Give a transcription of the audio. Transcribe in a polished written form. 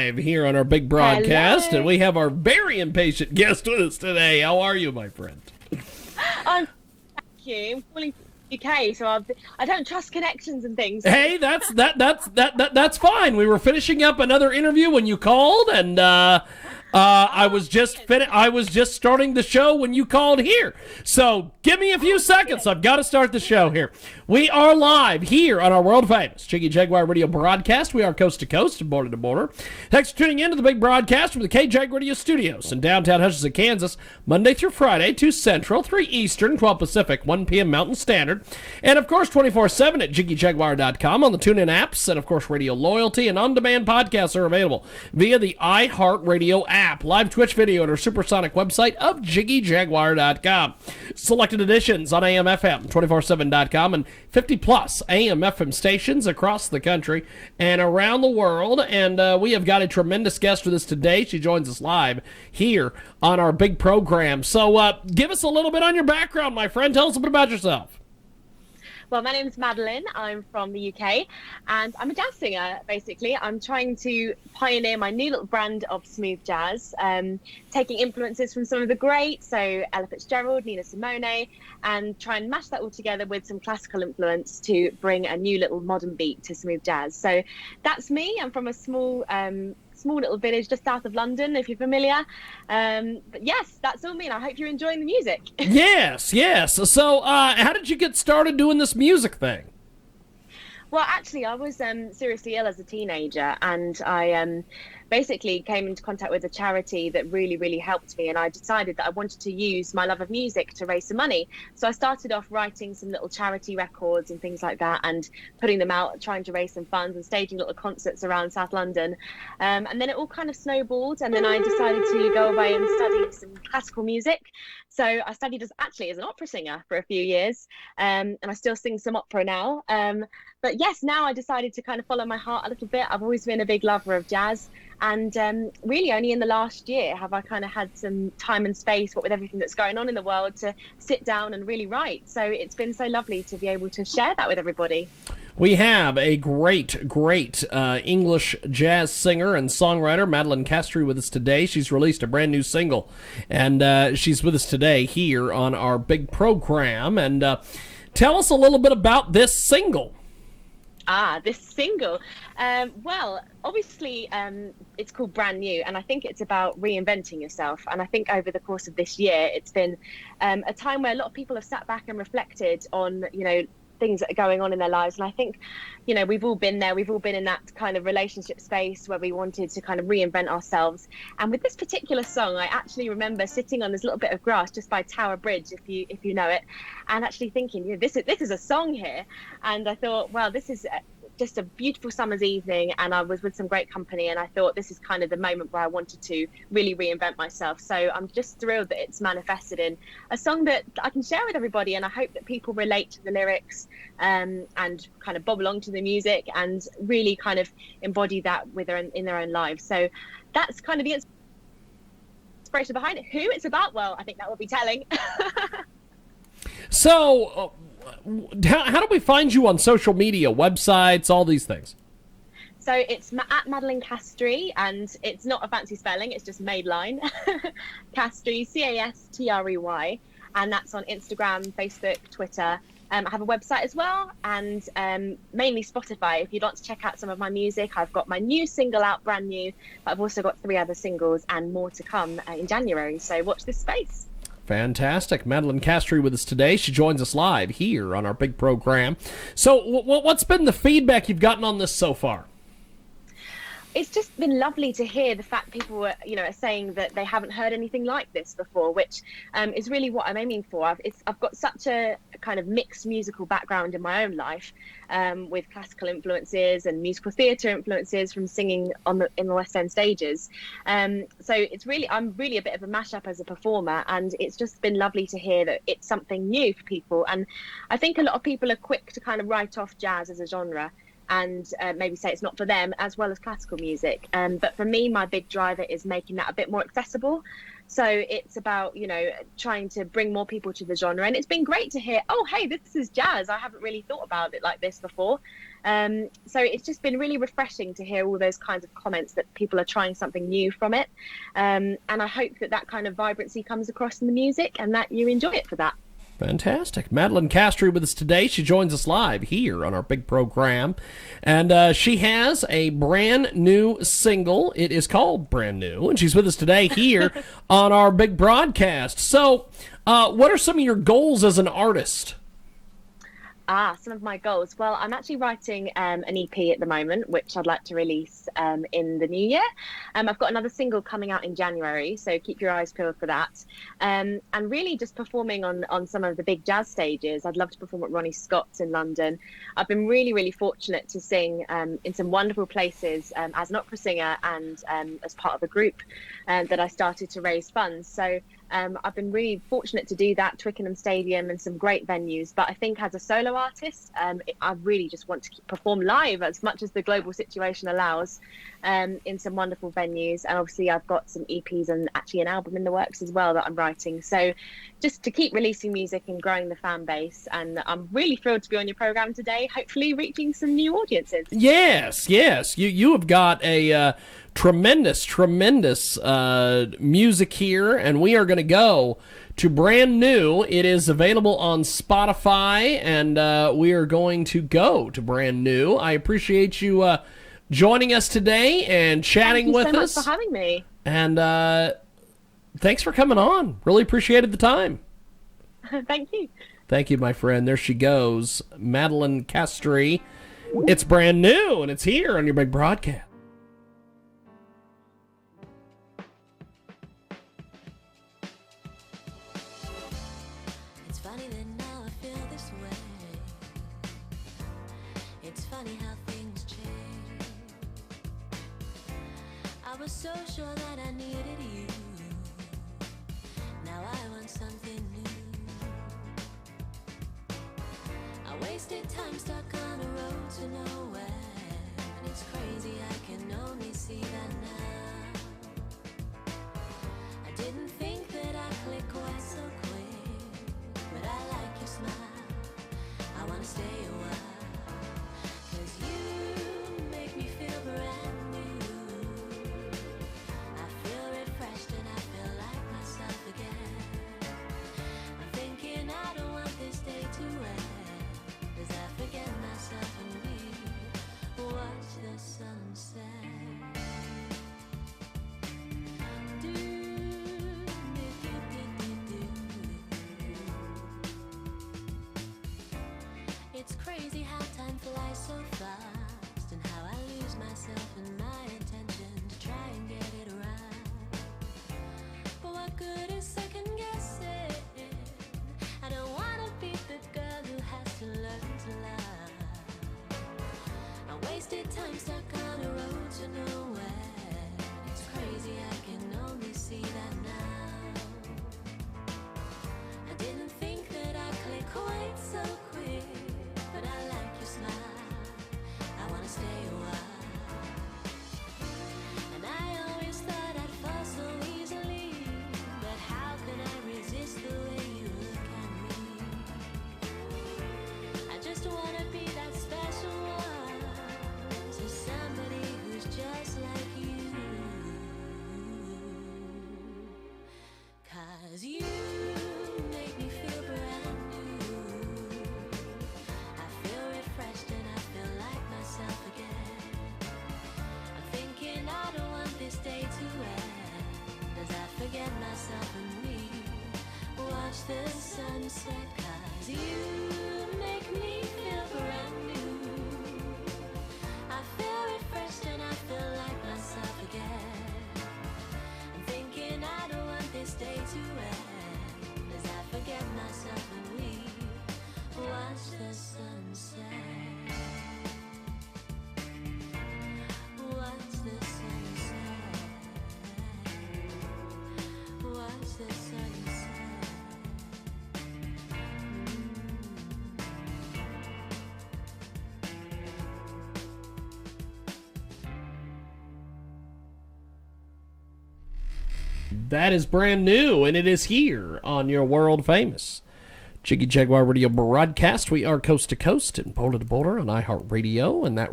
live here on our big broadcast, Hello. and we have our very impatient guest with us today. How are you, my friend? Thank you. I'm calling from the UK, so I don't trust connections and things. Hey, that's fine. We were finishing up another interview when you called, and I was just starting the show when you called here. So give me a few seconds. I've got to start the show here. We are live here on our world famous Jiggy Jaguar radio broadcast. We are coast to coast and border to border. Thanks for tuning in to the big broadcast from the KJAG radio studios in downtown Hutchinson, Kansas, Monday through Friday, 2 Central, 3 Eastern, 12 Pacific, 1 p.m. Mountain Standard. And of course, 24/7 at JiggyJaguar.com on the TuneIn apps. And of course, Radio Loyalty and on-demand podcasts are available via the iHeartRadio app. Live Twitch video at our supersonic website of JiggyJaguar.com. Selected editions on AM/FM, 247.com, and 50-plus AM/FM stations across the country and around the world. And we have got a tremendous guest with us today. She joins us live here on our big program. So give us a little bit on your background, my friend. Tell us a bit about yourself. Well, my name's Madeline. I'm from the UK, and I'm a jazz singer, basically. I'm trying to pioneer my new little brand of smooth jazz, taking influences from some of the greats, so Ella Fitzgerald, Nina Simone, and try and mash that all together with some classical influence to bring a new little modern beat to smooth jazz. So that's me. I'm from a small little village just south of London, if you're familiar. But yes, that's all me, and I hope you're enjoying the music. Yes. So how did you get started doing this music thing? Well, actually, I was seriously ill as a teenager, and I basically came into contact with a charity that really, really helped me, and I decided that I wanted to use my love of music to raise some money. So I started off writing some little charity records and things like that, and putting them out, trying to raise some funds and staging little concerts around South London. And then it all kind of snowballed, and then I decided to go away and study some classical music. So I studied as an opera singer for a few years, and I still sing some opera now. But yes, now I decided to kind of follow my heart a little bit. I've always been a big lover of jazz, and really only in the last year have I kind of had some time and space, what with everything that's going on in the world, to sit down and really write. So it's been so lovely to be able to share that with everybody. We have a great English jazz singer and songwriter, Madeline Castrey, with us today. She's released a brand new single, and she's with us today here on our big program. And tell us a little bit about this single. This single. Well, obviously, it's called Brand New, and I think it's about reinventing yourself. And I think over the course of this year, it's been a time where a lot of people have sat back and reflected on, things that are going on in their lives. And I think, we've all been there. We've all been in that kind of relationship space where we wanted to kind of reinvent ourselves. And with this particular song, I actually remember sitting on this little bit of grass just by Tower Bridge, if you know it, and actually thinking, this is a song here. And I thought, well, this is just a beautiful summer's evening, and I was with some great company, and I thought this is kind of the moment where I wanted to really reinvent myself. So I'm just thrilled that it's manifested in a song that I can share with everybody, and I hope that people relate to the lyrics and kind of bob along to the music and really kind of embody that in their own lives. So that's kind of the inspiration behind it. Who it's about, well, I think that will be telling. So how do we find you on social media, websites, all these things? So it's at Madeline Castrey, and it's not a fancy spelling, it's just Madeline Castrey, Castrey, and that's on Instagram, Facebook, Twitter. I have a website as well, and mainly Spotify. If you'd like to check out some of my music, I've got my new single out, brand new, but I've also got 3 other singles and more to come in January, so watch this space. Fantastic. Madeline Castrey with us today. She joins us live here on our big program. So what's been the feedback you've gotten on this so far? It's just been lovely to hear the fact people are saying that they haven't heard anything like this before, which is really what I'm aiming for. I've got such a kind of mixed musical background in my own life, with classical influences and musical theatre influences from singing in the West End stages. So I'm really a bit of a mashup as a performer, and it's just been lovely to hear that it's something new for people. And I think a lot of people are quick to kind of write off jazz as a genre, and maybe say it's not for them, as well as classical music. But for me, my big driver is making that a bit more accessible. So it's about, trying to bring more people to the genre. And it's been great to hear, oh, hey, this is jazz. I haven't really thought about it like this before. So it's just been really refreshing to hear all those kinds of comments that people are trying something new from it. And I hope that kind of vibrancy comes across in the music and that you enjoy it for that. Fantastic. Madeline Castrey with us today. She joins us live here on our big program. And she has a brand new single. It is called Brand New. And she's with us today here on our big broadcast. So what are some of your goals as an artist? Some of my goals. Well, I'm actually writing an EP at the moment, which I'd like to release in the new year. I've got another single coming out in January, so keep your eyes peeled for that. And really just performing on some of the big jazz stages. I'd love to perform at Ronnie Scott's in London. I've been really, really fortunate to sing in some wonderful places as an opera singer and as part of a group that I started to raise funds. So I've been really fortunate to do that, Twickenham Stadium and some great venues. But I think as a solo artist, I really just want to perform live as much as the global situation allows in some wonderful venues. And obviously I've got some EPs and actually an album in the works as well that I'm writing. So just to keep releasing music and growing the fan base. And I'm really thrilled to be on your program today, hopefully reaching some new audiences. Yes. You have got a tremendous music here, and we are going to go to Brand New. It is available on Spotify, and we are going to go to Brand New. I appreciate you joining us today and chatting with us. Thank you so much for having me. And thanks for coming on. Really appreciated the time. Thank you. Thank you, my friend. There she goes, Madeline Castrey. It's Brand New, and it's here on your big broadcast. I was so sure that I needed you. Now I want something new. I wasted time stuck on a road to nowhere, and it's crazy I can only see that now. I didn't think that I'd click quite so quick, but I like your smile. I wanna stay a while, 'cause you make me feel brand new. I feel refreshed and I feel like myself again. I'm thinking I don't want this day to end, 'cause I forget myself and we watch the sunset. It's crazy how time flies so fast, and how I lose myself in my intention to try and get it right. But what good is second guessing? I don't wanna be the girl who has to learn to lie. I wasted time stuck on a road to nowhere. It's crazy, I can only see that now. I didn't think that I'd click quite so quick, but I like your smile. I wanna stay a while. And I always thought I'd fall so easily, but how could I resist the way you look at me? I just wanna be that special one to somebody who's just like you. 'Cause you make me feel brand new. I feel refreshed and I feel like myself again. I'm thinking I don't want this day to end, as I forget myself and we watch the sunset. 'Cause you make me feel brand new. I feel refreshed and I feel like myself again. I'm thinking I don't want this day to end, as I forget myself and we watch the sunset. Watch the sunset. Watch the sunset. That is Brand New, and it is here on your world famous Jiggy Jaguar Radio broadcast. We are coast to coast and boulder to boulder on iHeartRadio, and that